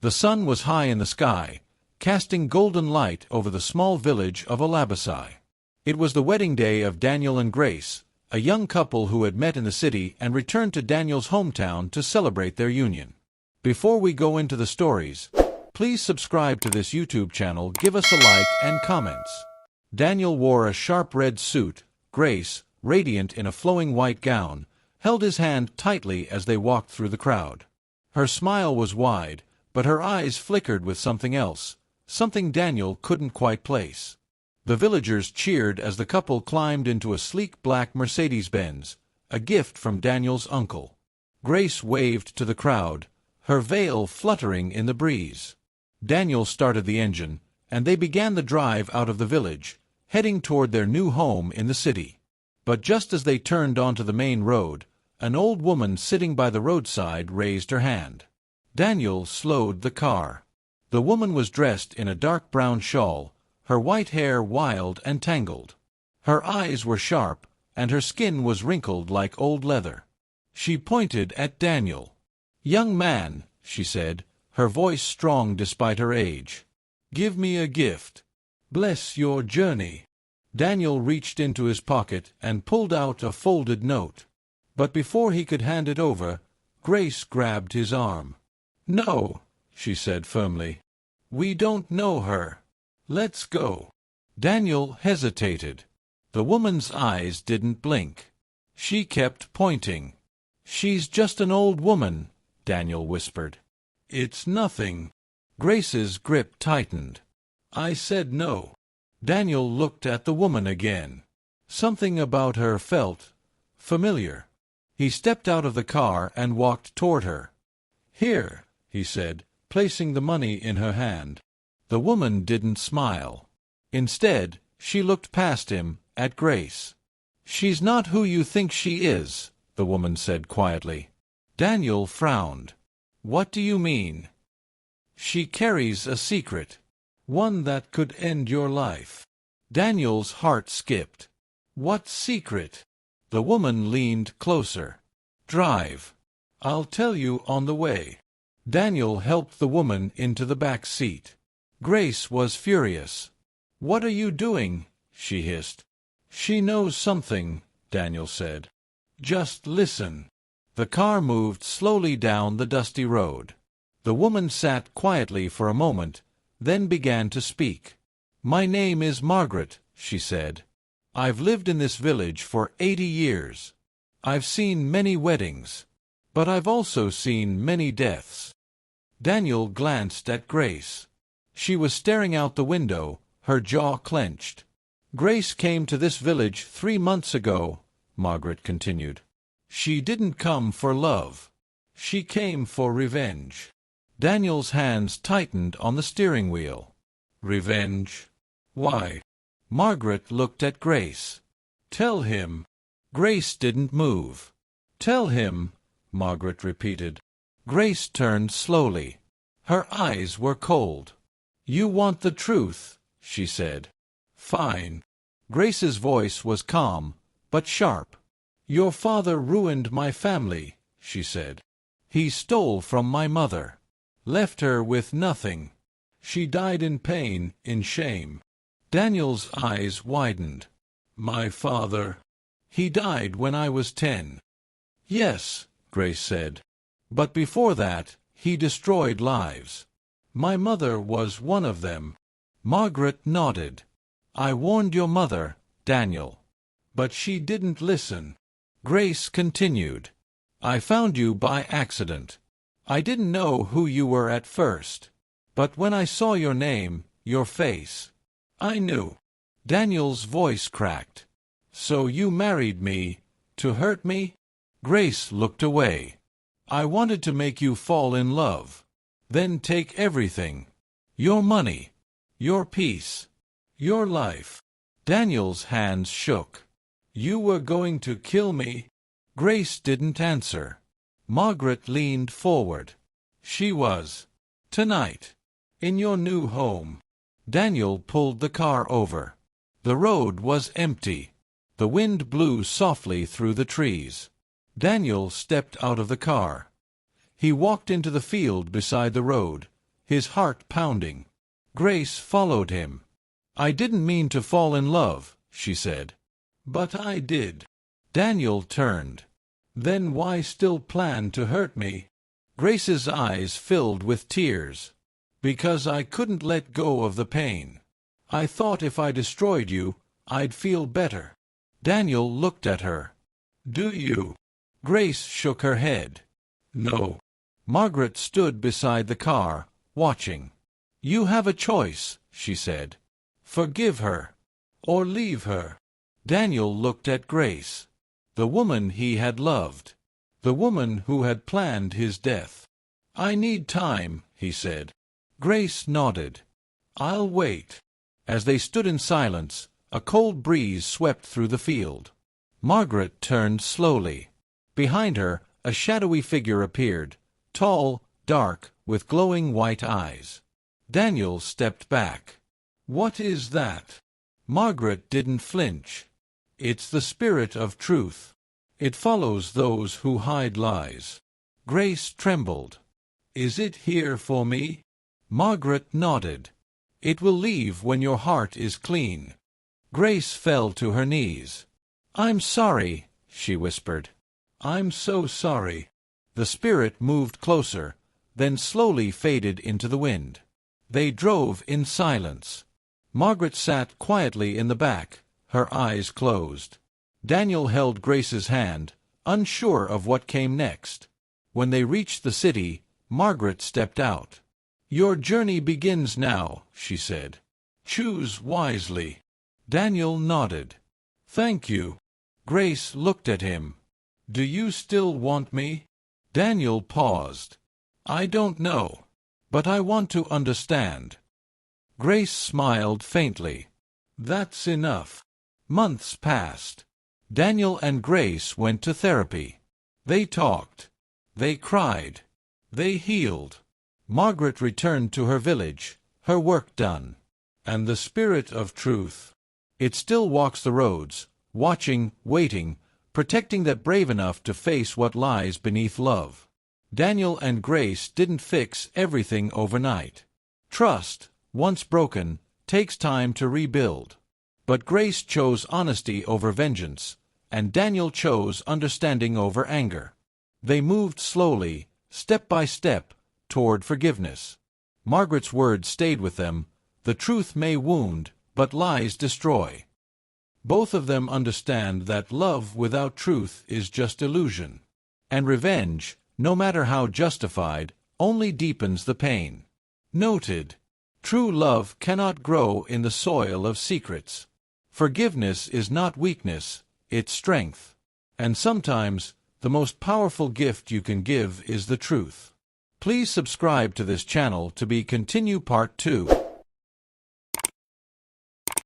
The sun was high in the sky, casting golden light over the small village of Olabasai. It was the wedding day of Daniel and Grace, a young couple who had met in the city and returned to Daniel's hometown to celebrate their union. Before we go into the stories, please subscribe to this YouTube channel, give us a like and comments. Daniel wore a sharp red suit. Grace, radiant in a flowing white gown, held his hand tightly as they walked through the crowd. Her smile was wide, but her eyes flickered with something else, something Daniel couldn't quite place. The villagers cheered as the couple climbed into a sleek black Mercedes-Benz, a gift from Daniel's uncle. Grace waved to the crowd, her veil fluttering in the breeze. Daniel started the engine, and they began the drive out of the village, heading toward their new home in the city. But just as they turned onto the main road, an old woman sitting by the roadside raised her hand. Daniel slowed the car. The woman was dressed in a dark brown shawl, her white hair wild and tangled. Her eyes were sharp, and her skin was wrinkled like old leather. She pointed at Daniel. "Young man," she said, her voice strong despite her age, "give me a gift. Bless your journey." Daniel reached into his pocket and pulled out a folded note. But before he could hand it over, Grace grabbed his arm. "No," she said firmly. "We don't know her. Let's go." Daniel hesitated. The woman's eyes didn't blink. She kept pointing. "She's just an old woman," Daniel whispered. "It's nothing." Grace's grip tightened. "I said no." Daniel looked at the woman again. Something about her felt familiar. He stepped out of the car and walked toward her. "Here," he said, placing the money in her hand. The woman didn't smile. Instead, she looked past him, at Grace. "She's not who you think she is," the woman said quietly. Daniel frowned. "What do you mean?" "She carries a secret. One that could end your life." Daniel's heart skipped. "What secret?" The woman leaned closer. "Drive. I'll tell you on the way." Daniel helped the woman into the back seat. Grace was furious. "What are you doing?" she hissed. "She knows something," Daniel said. "Just listen." The car moved slowly down the dusty road. The woman sat quietly for a moment, then began to speak. "My name is Margaret," she said. "I've lived in this village for 80 years. I've seen many weddings, but I've also seen many deaths." Daniel glanced at Grace. She was staring out the window, her jaw clenched. "Grace came to this village 3 months ago," Margaret continued. "She didn't come for love. She came for revenge." Daniel's hands tightened on the steering wheel. "Revenge? Why?" Margaret looked at Grace. "Tell him." Grace didn't move. "Tell him," Margaret repeated. Grace turned slowly. Her eyes were cold. "You want the truth," she said. "Fine." Grace's voice was calm, but sharp. "Your father ruined my family," she said. "He stole from my mother. Left her with nothing. She died in pain, in shame." Daniel's eyes widened. "My father? He died when I was 10. "Yes," Grace said. "But before that, he destroyed lives. My mother was one of them." Margaret nodded. "I warned your mother, Daniel. But she didn't listen." Grace continued. "I found you by accident. I didn't know who you were at first. But when I saw your name, your face, I knew." Daniel's voice cracked. "So you married me, to hurt me?" Grace looked away. "I wanted to make you fall in love. Then take everything. Your money. Your peace. Your life." Daniel's hands shook. "You were going to kill me?" Grace didn't answer. Margaret leaned forward. "She was. Tonight. In your new home." Daniel pulled the car over. The road was empty. The wind blew softly through the trees. Daniel stepped out of the car. He walked into the field beside the road, his heart pounding. Grace followed him. "I didn't mean to fall in love," she said. "But I did." Daniel turned. "Then why still plan to hurt me?" Grace's eyes filled with tears. "Because I couldn't let go of the pain. I thought if I destroyed you, I'd feel better." Daniel looked at her. "Do you?" Grace shook her head. "No." Margaret stood beside the car, watching. "You have a choice," she said. "Forgive her, or leave her." Daniel looked at Grace, the woman he had loved, the woman who had planned his death. "I need time," he said. Grace nodded. "I'll wait." As they stood in silence, a cold breeze swept through the field. Margaret turned slowly. Behind her, a shadowy figure appeared, tall, dark, with glowing white eyes. Daniel stepped back. "What is that?" Margaret didn't flinch. "It's the spirit of truth. It follows those who hide lies." Grace trembled. "Is it here for me?" Margaret nodded. "It will leave when your heart is clean." Grace fell to her knees. "I'm sorry," she whispered. "I'm so sorry." The spirit moved closer, then slowly faded into the wind. They drove in silence. Margaret sat quietly in the back, her eyes closed. Daniel held Grace's hand, unsure of what came next. When they reached the city, Margaret stepped out. "Your journey begins now," she said. "Choose wisely." Daniel nodded. "Thank you." Grace looked at him. "Do you still want me?" Daniel paused. "I don't know. But I want to understand." Grace smiled faintly. "That's enough." Months passed. Daniel and Grace went to therapy. They talked. They cried. They healed. Margaret returned to her village, her work done. And the spirit of truth, it still walks the roads, watching, waiting, protecting that brave enough to face what lies beneath love. Daniel and Grace didn't fix everything overnight. Trust, once broken, takes time to rebuild. But Grace chose honesty over vengeance, and Daniel chose understanding over anger. They moved slowly, step by step, toward forgiveness. Margaret's words stayed with them. "The truth may wound, but lies destroy." Both of them understand that love without truth is just illusion. And revenge, no matter how justified, only deepens the pain. Noted. True love cannot grow in the soil of secrets. Forgiveness is not weakness, it's strength. And sometimes, the most powerful gift you can give is the truth. Please subscribe to this channel to continue part 2.